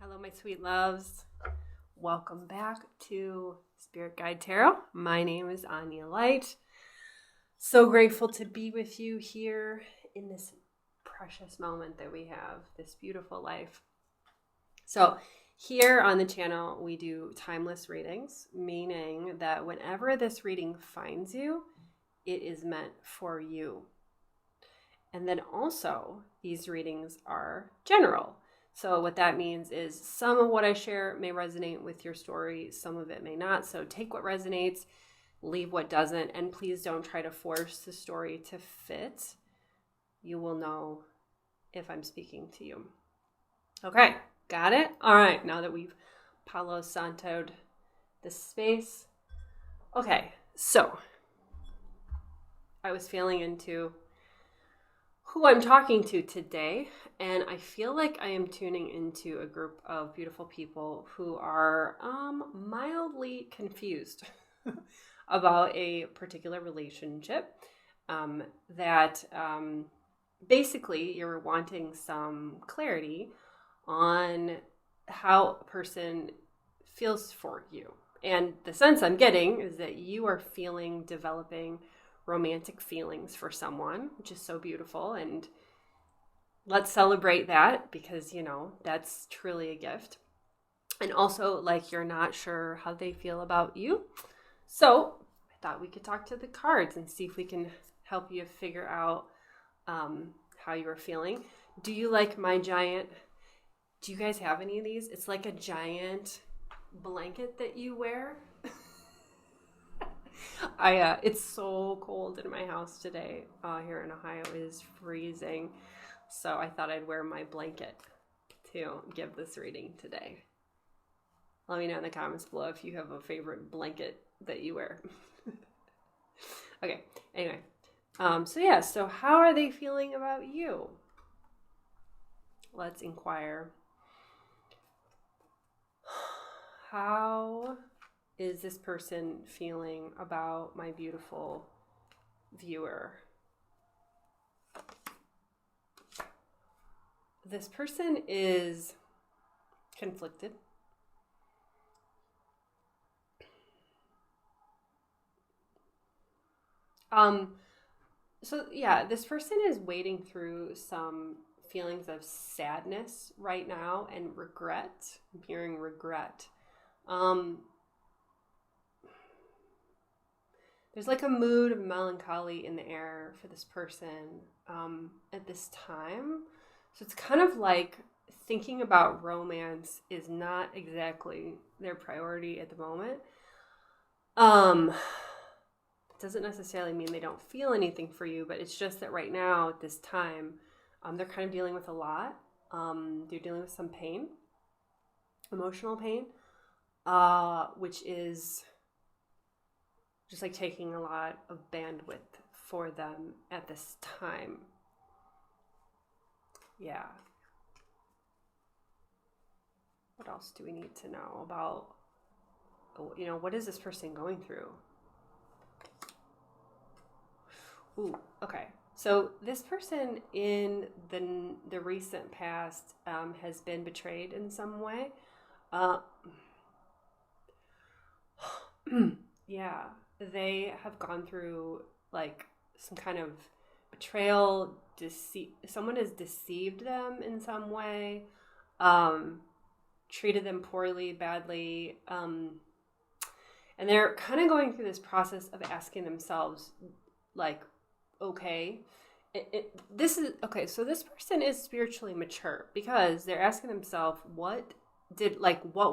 Hello, my sweet loves. Welcome back to Spirit Guide Tarot. My name is Anya Light. So grateful to be with you here in this precious moment that we have, this beautiful life. So here on the channel, we do timeless readings, meaning that whenever this reading finds you, it is meant for you. And then also, these readings are general. So what that means is some of what I share may resonate with your story, some of it may not. So take what resonates, leave what doesn't, and please don't try to force the story to fit. You will know if I'm speaking to you. Okay, got it? All right, now that we've Palo Santo'd the space. Okay, so I was feeling into who I'm talking to today, and I feel like I am tuning into a group of beautiful people who are mildly confused about a particular relationship that basically you're wanting some clarity on how a person feels for you. And the sense I'm getting is that you are developing romantic feelings for someone, which is so beautiful. And let's celebrate that because, that's truly a gift. And also, you're not sure how they feel about you. So I thought we could talk to the cards and see if we can help you figure out how you're feeling. Do you like my giant, do you guys have any of these? It's like a giant blanket that you wear. It's so cold in my house today. Here in Ohio, it is freezing. So I thought I'd wear my blanket to give this reading today. Let me know in the comments below if you have a favorite blanket that you wear. Okay, anyway. So how are they feeling about you? Let's inquire. How is this person feeling about my beautiful viewer? This person is conflicted. This person is wading through some feelings of sadness right now and regret. I'm hearing regret. There's like a mood of melancholy in the air for this person at this time. So it's kind of like thinking about romance is not exactly their priority at the moment. It doesn't necessarily mean they don't feel anything for you, but it's just that right now at this time, they're kind of dealing with a lot. They're dealing with some pain, emotional pain, which is just like taking a lot of bandwidth for them at this time. Yeah. What else do we need to know about, what is this person going through? Ooh, okay. So this person in the recent past has been betrayed in some way. Yeah. They have gone through some kind of betrayal, someone has deceived them in some way, treated them poorly, badly, and they're kind of going through this process of asking themselves, okay, so this person is spiritually mature because they're asking themselves, what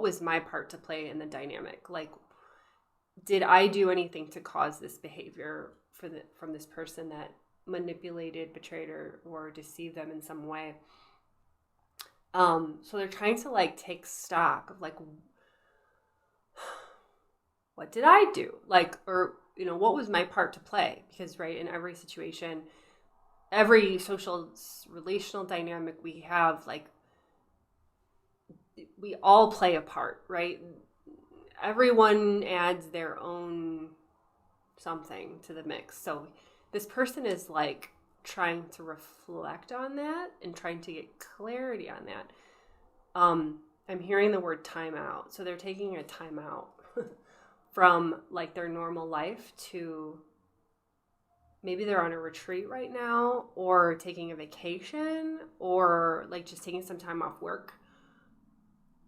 was my part to play in the dynamic? Did I do anything to cause this behavior from this person that manipulated, betrayed, or deceived them in some way? So they're trying to take stock of what did I do? What was my part to play? Because in every situation, every social relational dynamic we have, we all play a part, right? Everyone adds their own something to the mix. So this person is trying to reflect on that and trying to get clarity on that. I'm hearing the word timeout. So they're taking a timeout from like their normal life to maybe they're on a retreat right now, or taking a vacation, or like just taking some time off work.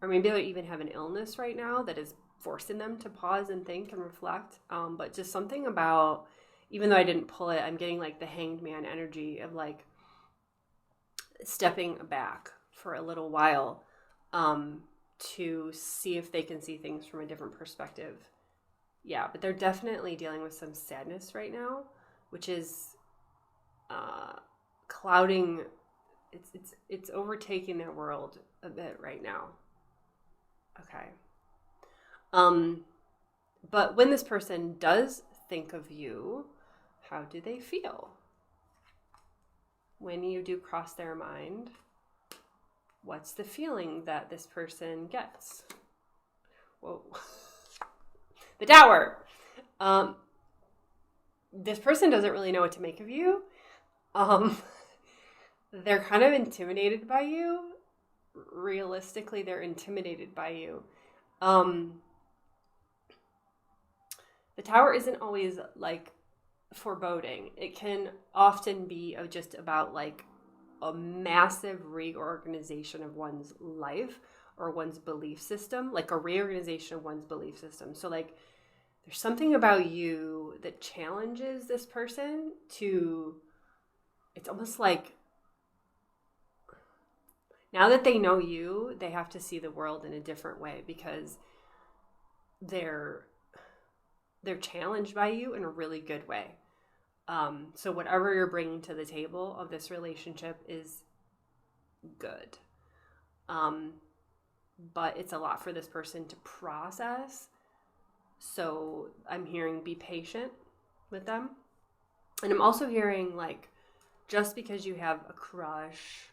Or maybe they even have an illness right now that is forcing them to pause and think and reflect. But just something about, even though I didn't pull it, I'm getting like the hanged man energy of like stepping back for a little while to see if they can see things from a different perspective. Yeah, but they're definitely dealing with some sadness right now, which is clouding. It's overtaking their world a bit right now. Okay. But when this person does think of you, how do they feel? When you do cross their mind, what's the feeling that this person gets? Whoa. The Tower. This person doesn't really know what to make of you. They're kind of intimidated by you. Realistically, they're intimidated by you. The Tower isn't always like foreboding. It can often be just about like a massive reorganization of one's life or one's belief system, like a reorganization of one's belief system. So like there's something about you that challenges this person to, it's almost like now that they know you, they have to see the world in a different way because they're challenged by you in a really good way. So whatever you're bringing to the table of this relationship is good. But it's a lot for this person to process. So I'm hearing be patient with them. And I'm also hearing like, just because you have a crush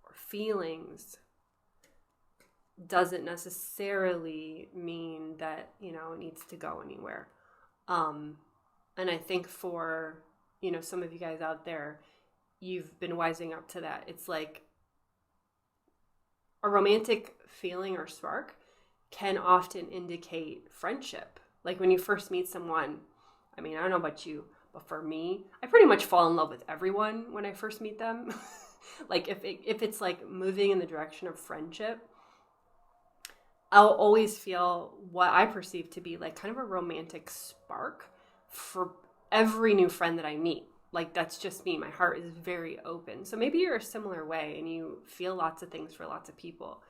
or feelings doesn't necessarily mean that, you know, it needs to go anywhere. And I think for, you know, some of you guys out there, you've been wising up to that. It's like a romantic feeling or spark can often indicate friendship. Like when you first meet someone, I mean, I don't know about you, but for me, I pretty much fall in love with everyone when I first meet them. Like if it's like moving in the direction of friendship, I'll always feel what I perceive to be like kind of a romantic spark for every new friend that I meet. Like that's just me. My heart is very open. So maybe you're a similar way and you feel lots of things for lots of people.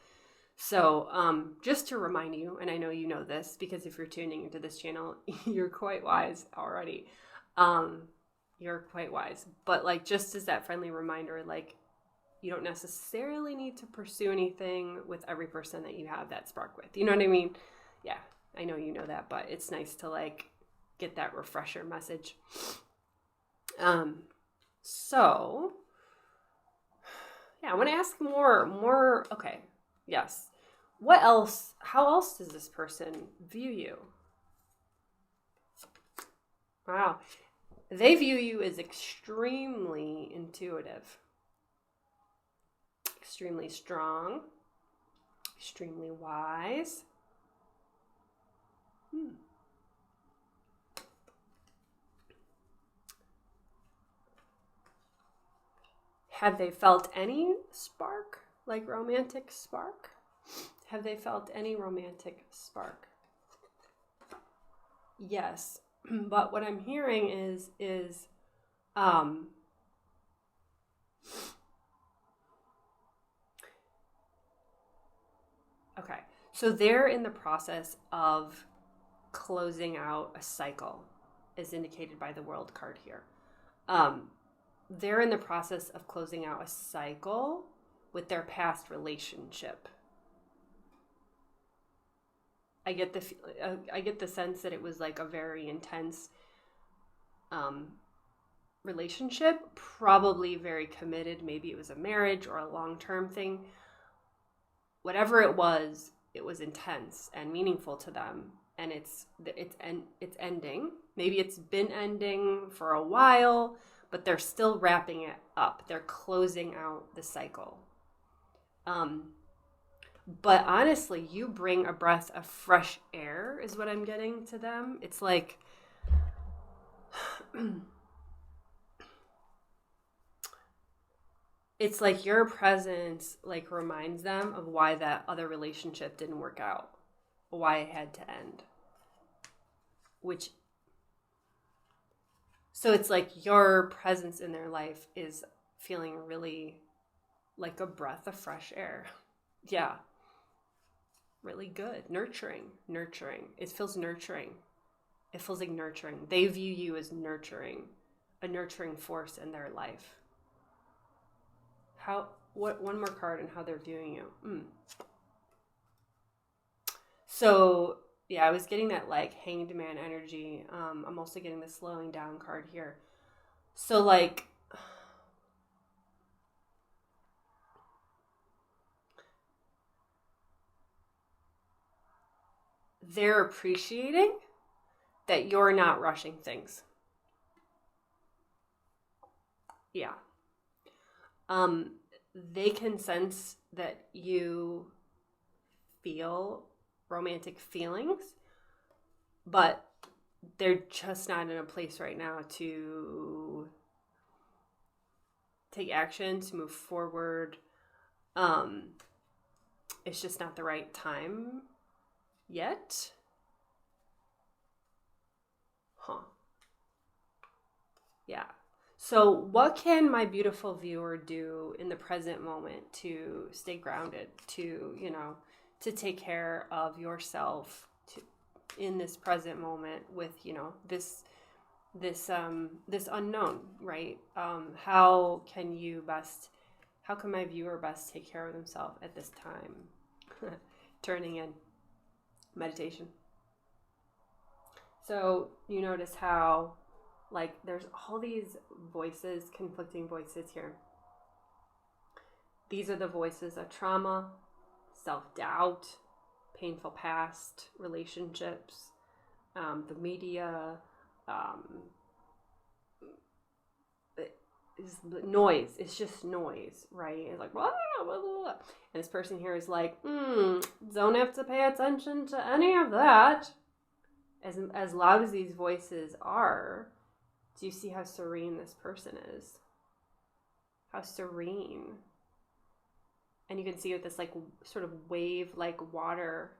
So just to remind you, and I know you know this because if you're tuning into this channel, you're quite wise already. You're quite wise. But like just as that friendly reminder, like you don't necessarily need to pursue anything with every person that you have that spark with. You know what I mean? Yeah, I know you know that, but it's nice to like get that refresher message. So yeah, I want to ask more. Okay. Yes. What else? How else does this person view you? Wow. They view you as extremely intuitive, extremely strong, extremely wise. Have they felt any spark, like romantic spark? Have they felt any romantic spark? Yes, but what I'm hearing is okay, so they're in the process of closing out a cycle, as indicated by the World card here. They're in the process of closing out a cycle with their past relationship. I get the sense that it was like a very intense relationship, probably very committed. Maybe it was a marriage or a long-term thing. Whatever it was intense and meaningful to them, and it's ending. Maybe it's been ending for a while, but they're still wrapping it up. They're closing out the cycle. But honestly, you bring a breath of fresh air is what I'm getting to them. It's like, it's like your presence like reminds them of why that other relationship didn't work out, why it had to end. So it's like your presence in their life is feeling really like a breath of fresh air. Yeah. Really good. Nurturing. It feels nurturing. It feels like nurturing. They view you as nurturing, a nurturing force in their life. One more card on how they're viewing you. So, yeah, I was getting that like hanged man energy. I'm also getting the slowing down card here. So like, they're appreciating that you're not rushing things. Yeah. They can sense that you feel romantic feelings, but they're just not in a place right now to take action, to move forward. It's just not the right time yet. Yeah. So what can my beautiful viewer do in the present moment to stay grounded, to, to take care of yourself in this present moment with, this unknown, right? How can my viewer best take care of themselves at this time? Turning in meditation. So you notice how like there's all these voices, conflicting voices here. These are the voices of trauma, self-doubt, painful past relationships, the media, noise. It's just noise, right? It's like, blah, blah, blah, blah. And this person here is like, don't have to pay attention to any of that. As loud as these voices are, do you see how serene this person is? How serene. And you can see with this like sort of wave like water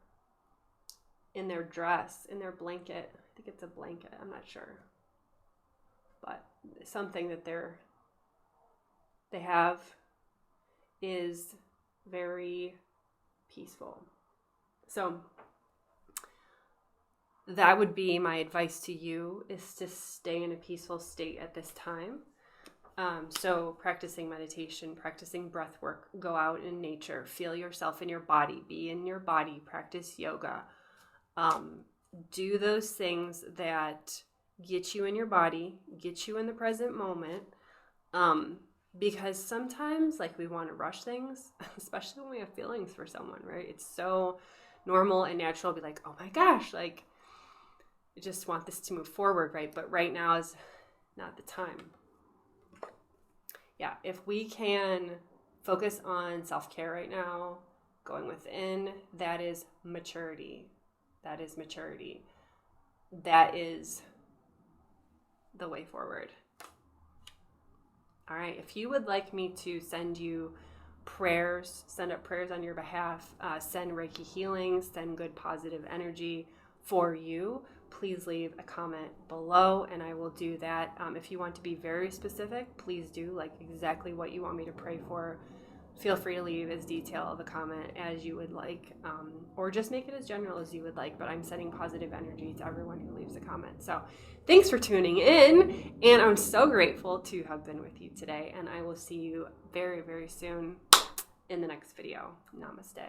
in their dress, in their blanket. I think it's a blanket, I'm not sure. But something that they have is very peaceful. So that would be my advice to you, is to stay in a peaceful state at this time. So practicing meditation, practicing breath work, go out in nature, feel yourself in your body, be in your body, practice yoga. Do those things that get you in your body, get you in the present moment. Because sometimes like we want to rush things, especially when we have feelings for someone, right? It's so normal and natural to be like, oh my gosh, like I just want this to move forward, right? But right now is not the time. Yeah, if we can focus on self-care right now, going within, that is maturity. That is maturity. That is the way forward. All right, if you would like me to send you prayers, send up prayers on your behalf, send Reiki healings, send good positive energy for you, please leave a comment below and I will do that. If you want to be very specific, please do, like exactly what you want me to pray for. Feel free to leave as detailed of a comment as you would like, or just make it as general as you would like, but I'm sending positive energy to everyone who leaves a comment. So thanks for tuning in, and I'm so grateful to have been with you today, and I will see you very, very soon in the next video. Namaste.